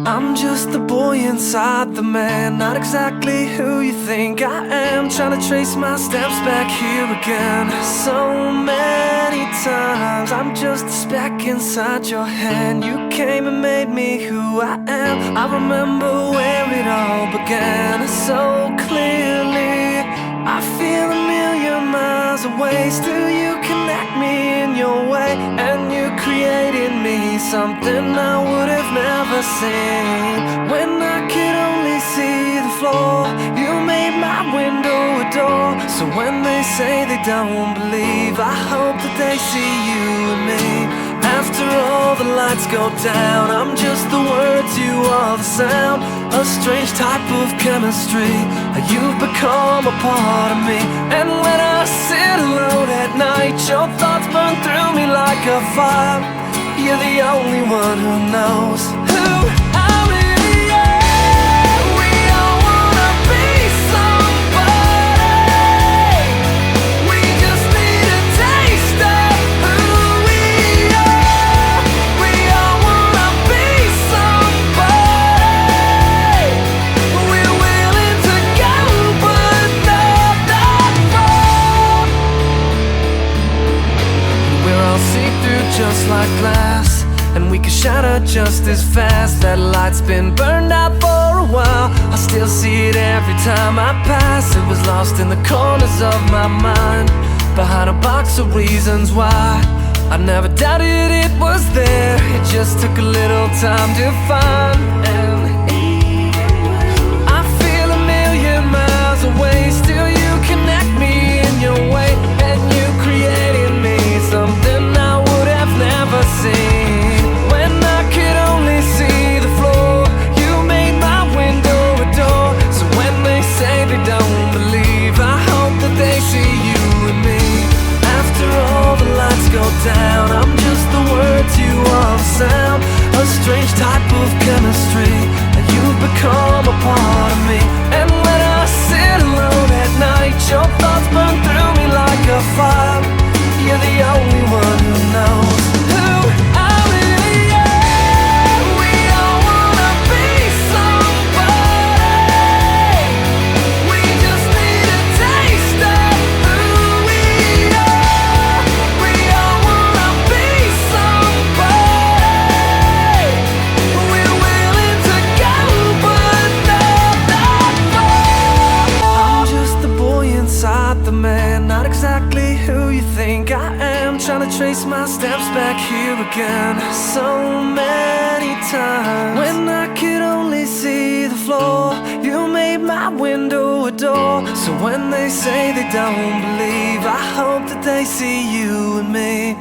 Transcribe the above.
I'm just the boy inside the man, not exactly who you think I am. Trying to trace my steps back here again. So many times I'm just a speck inside your hand. You came and made me who I am. I remember where it all began so clearly. I feel a million miles away, still you connect me in your way. And you created me something I would have never seen. When I could only see the floor, you made my window a door. So when they say they don't believe, I hope that they see you and me. After all the lights go down, I'm just the words, you are the sound. A strange type of chemistry, you've become a part of me. And when I sit alone at night, your thoughts burn through me like a fire. You're the only one who knows who I really am. We all wanna be somebody. We just need a taste of who we are. We all wanna be somebody. We're willing to go, but not that far. We're all see-through just like glass, and we can shatter just as fast. That light's been burned out for a while, I still see it every time I pass. It was lost in the corners of my mind, behind a box of reasons why. I never doubted it was there, it just took a little time to find. And I feel a million miles away, still you connect me in your way. And you created me something I would have never seen. When I could only see the floor, you made my window a door. So when they say they don't believe, I hope that they see you and me. After all the lights go down, I'm just the words, you are the sound. A strange type of chemistry, you've become a part of me. And when I sit alone at night, your thoughts burn through me like a fire. You're the only one who knows who I really am. We all wanna be somebody. We just need a taste of who we are. We all wanna be somebody. We're willing to go, but not that far. I'm just the boy inside the man, not exactly who you think I am. Trying to trace my steps back here again so many times. When I could only see the floor, you made my window a door. So when they say they don't believe, I hope that they see you and me.